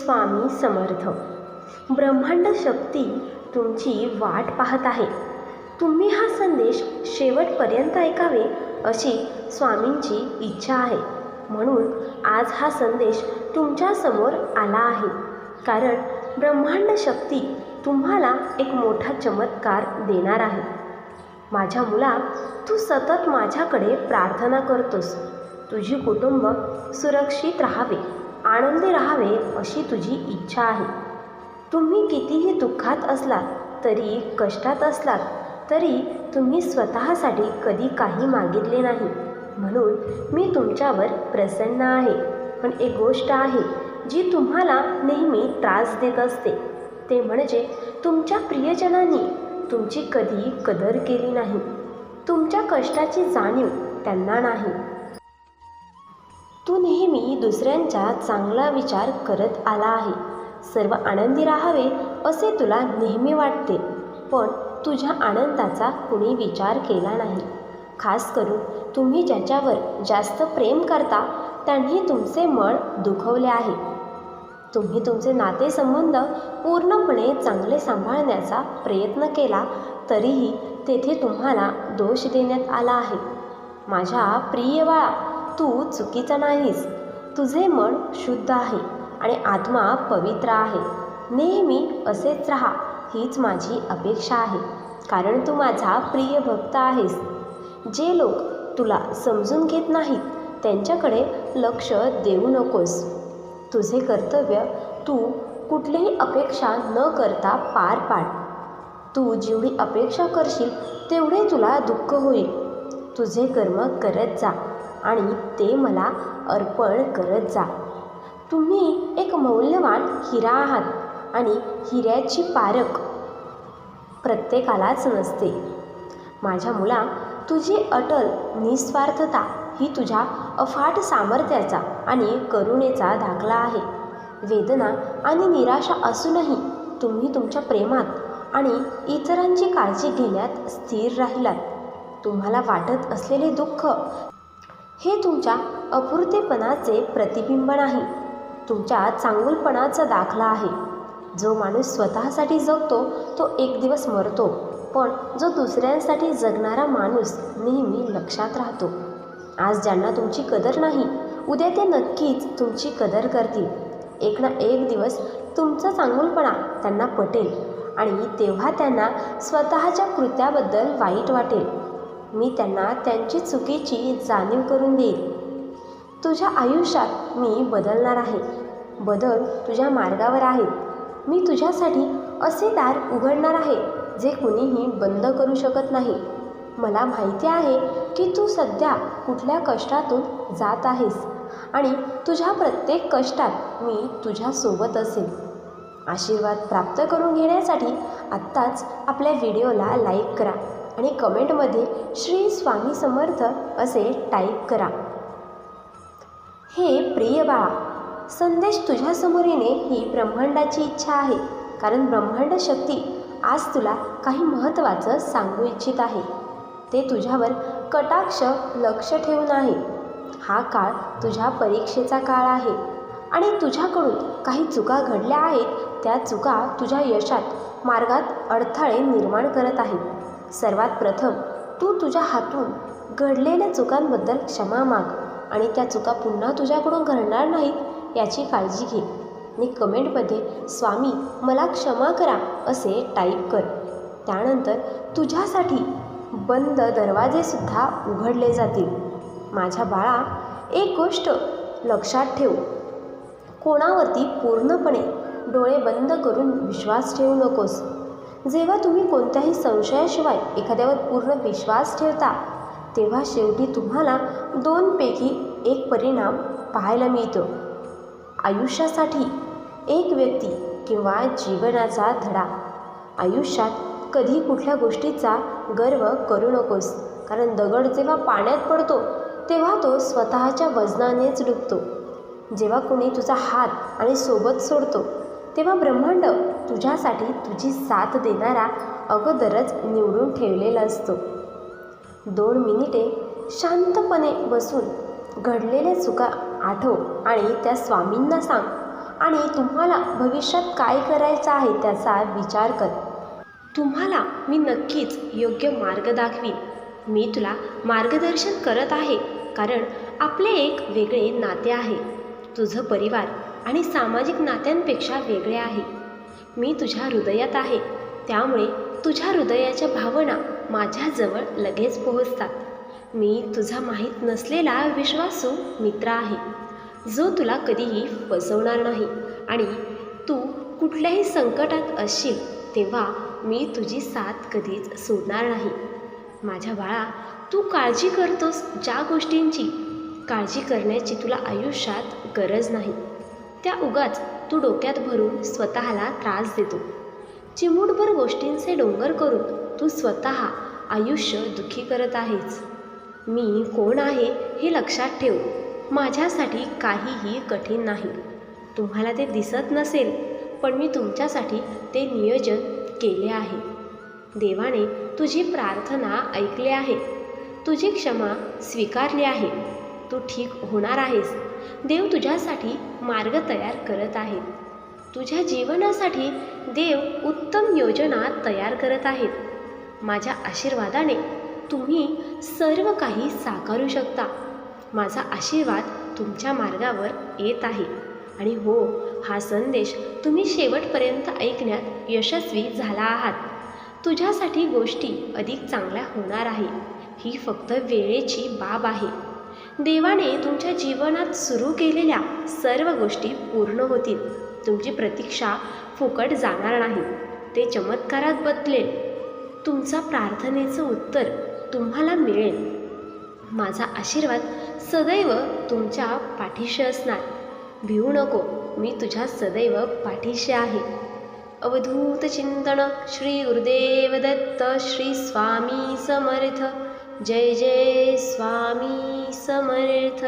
स्वामी समर्थ. ब्रह्मांड शक्ती तुमची वाट पाहत आहे. तुम्ही हा संदेश शेवटपर्यंत ऐकावे अशी स्वामींची इच्छा आहे. म्हणून आज हा संदेश तुमच्यासमोर आला आहे. कारण ब्रह्मांड शक्ती तुम्हाला एक मोठा चमत्कार देणार आहे. माझ्या मुला, तू सतत माझ्याकडे प्रार्थना करतोस. तुझी कुटुंब सुरक्षित राहावे, आनंदी राहावे अशी तुझी इच्छा आहे. तुम्ही कितीही दुःखात असलात तरी, कष्टात असलात तरी तुम्ही स्वतःसाठी कधी काही मागितले नाही. म्हणून मी तुमच्यावर प्रसन्न आहे. पण एक गोष्ट आहे जी तुम्हाला नेहमी त्रास देत असते, ते म्हणजे तुमच्या प्रियजनांनी तुमची कधी कदर केली नाही. तुमच्या कष्टाची जाणीव त्यांना नाही. तू नेहमी दुसऱ्यांचा चांगला विचार करत आला आहे. सर्व आनंदी राहावे असे तुला नेहमी वाटते, पण तुझ्या आनंदाचा कुणी विचार केला नाही. खास करून तुम्ही ज्याच्यावर जास्त प्रेम करता त्यांनी तुमचे मन दुखवले आहे. तुम्ही तुमचे नातेसंबंध पूर्णपणे चांगले सांभाळण्याचा प्रयत्न केला तरीही तेथे तुम्हाला दोष देण्यात आला आहे. माझ्या प्रिय बाळा, तू चुकीचा नाहीस. तुझे मन शुद्ध आहे आणि आत्मा पवित्र आहे. नेहमी असेच राहा हीच माझी अपेक्षा आहे. कारण तू माझा प्रिय भक्त आहेस. जे लोक तुला समजून घेत नाहीत त्यांच्याकडे लक्ष देऊ नकोस. तुझे कर्तव्य तू कुठलीही अपेक्षा न करता पार पाड. तू जेवढी अपेक्षा करशील तेवढे तुला दुःख होईल. तुझे कर्म करत जा आणि ते मला अर्पण करत जा. तुम्ही एक मौल्यवान हिरा आहात आणि हिऱ्याची पारख प्रत्येकालाच नसते. माझ्या मुला, तुझी अटल निस्वार्थता ही तुझ्या अफाट सामर्थ्याचा आणि करुणेचा दाखला आहे. वेदना आणि निराशा असूनही तुम्ही तुमच्या प्रेमात आणि इतरांची काळजी घेण्यात स्थिर राहिलात. तुम्हाला वाटत असलेले दुःख हे तुमच्या अपूर्तेपणाचे प्रतिबिंब नाही, तुमच्या चांगुलपणाचा दाखला आहे. जो माणूस स्वतःसाठी जगतो तो एक दिवस मरतो, पण जो दुसऱ्यांसाठी जगणारा माणूस नेहमी लक्षात राहतो. आज ज्यांना तुमची कदर नाही, उद्या ते नक्कीच तुमची कदर करतील. एक ना एक दिवस तुमचा चांगुलपणा त्यांना पटेल आणि तेव्हा त्यांना स्वतःच्या कृत्याबद्दल वाईट वाटेल. मी त्यांना त्यांची चुकीची जाणीव करून देईल. तुझ्या आयुष्यात मी बदलणार आहे. बदल तुझ्या मार्गावर आहेत. मी तुझ्यासाठी असे दार उघडणार आहे जे कुणीही बंद करू शकत नाही. मला माहिती आहे की तू सध्या कुठल्या कष्टातून जात आहेस आणि तुझ्या प्रत्येक कष्टात मी तुझ्यासोबत असेल. आशीर्वाद प्राप्त करून घेण्यासाठी आत्ताच आपल्या व्हिडिओला लाईक करा आणि कमेंटमध्ये श्री स्वामी समर्थ असे टाईप करा. हे प्रिय बाळा, संदेश तुझ्यासमोर येणे ही ब्रह्मांडाची इच्छा आहे. कारण ब्रह्मांड शक्ती आज तुला काही महत्त्वाचं सांगू इच्छित आहे. ते तुझ्यावर कटाक्ष लक्ष ठेवून आहे. हा काळ तुझ्या परीक्षेचा काळ आहे आणि तुझ्याकडून काही चुका घडल्या आहेत. त्या चुका तुझ्या यशात मार्गात अडथळे निर्माण करत आहेत. सर्वात प्रथम तू तुझ्या हातून घडलेल्या चुकांबद्दल क्षमा माग आणि त्या चुका पुन्हा तुझ्याकडून घडणार नाहीत याची काळजी घे. आणि कमेंटमध्ये स्वामी मला क्षमा करा असे टाईप कर. त्यानंतर तुझ्यासाठी बंद दरवाजेसुद्धा उघडले जातील. माझ्या बाळा, एक गोष्ट लक्षात ठेव, कोणावरती पूर्णपणे डोळे बंद करून विश्वास ठेवू नकोस. जेव्हा तुम्ही कोणत्याही संशयाशिवाय एखाद्यावर पूर्ण विश्वास ठेवता तेव्हा शेवटी तुम्हाला दोनपैकी एक परिणाम पाहायला मिळतो. आयुष्यासाठी एक व्यक्ती किंवा जीवनाचा धडा. आयुष्यात कधी कुठल्या गोष्टीचा गर्व करू नकोस. कारण दगड जेव्हा पाण्यात पडतो तेव्हा तो स्वतःच्या वजनानेच डुबतो. जेव्हा कोणी तुझा हात आणि सोबत सोडतो तेव्हा ब्रह्मांड तुझ्यासाठी तुझी साथ देणारा अगोदरच निवडून ठेवलेला असतो. 2 मिनिटे शांतपणे बसून घडलेल्या चुका आठव आणि त्या स्वामींना सांग. आणि तुम्हाला भविष्यात काय करायचं आहे त्याचा विचार कर. तुम्हाला मी नक्कीच योग्य मार्ग दाखवीन. मी तुला मार्गदर्शन करत आहे कारण आपले एक वेगळे नाते आहे. तुझं परिवार आणि सामाजिक नात्यांपेक्षा वेगळे आहे. मी तुझ्या हृदयात आहे, त्यामुळे तुझ्या हृदयाच्या भावना माझ्याजवळ लगेच पोहोचतात. मी तुझा माहीत नसलेला विश्वासू मित्र आहे, जो तुला कधीही फसवणार नाही. आणि तू कुठल्याही संकटात असशील तेव्हा मी तुझी साथ कधीच सोडणार नाही. माझ्या बाळा, तू काळजी करतोस ज्या गोष्टींची काळजी करण्याची तुला आयुष्यात गरज नाही, त्या उगाच तू डोक्यात भरून स्वतःला त्रास देतो. चिमूटभर गोष्टींचे डोंगर करून तू स्वतः आयुष्य दुःखी करत आहेस. मी कोण आहे हे लक्षात ठेव. माझ्यासाठी काहीही कठीण नाही. तुम्हाला ते दिसत नसेल, पण मी तुमच्यासाठी ते नियोजन केले आहे. देवाने तुझी प्रार्थना ऐकली आहे, तुझी क्षमा स्वीकारली आहे. तू ठीक होणार आहेस. देव तुझ्यासाठी मार्ग तयार करत आहे. तुझ्या जीवनासाठी देव उत्तम योजना तयार करत आहेत. माझ्या आशीर्वादाने तुम्ही सर्व काही साकारू शकता. माझा आशीर्वाद तुमच्या मार्गावर येत आहे. आणि हो, हा संदेश तुम्ही शेवटपर्यंत ऐकण्यात यशस्वी झाला आहात. तुझ्यासाठी गोष्टी अधिक चांगल्या होणार आहे. ही फक्त वेळेची बाब आहे. देवाने तुमच्या जीवनात सुरू केलेल्या सर्व गोष्टी पूर्ण होतील. तुमची प्रतीक्षा फुकट जाणार नाही, ते चमत्कारात बदलेल. तुमचा प्रार्थनेचं उत्तर तुम्हाला मिळेल. माझा आशीर्वाद सदैव तुमच्या पाठीशी असणार. भिवू नको, मी तुझ्या सदैव पाठीशी आहे. अवधूत चिंतन. श्री गुरुदेव दत्त. श्री स्वामी समर्थ. जय जय स्वामी समर्थ.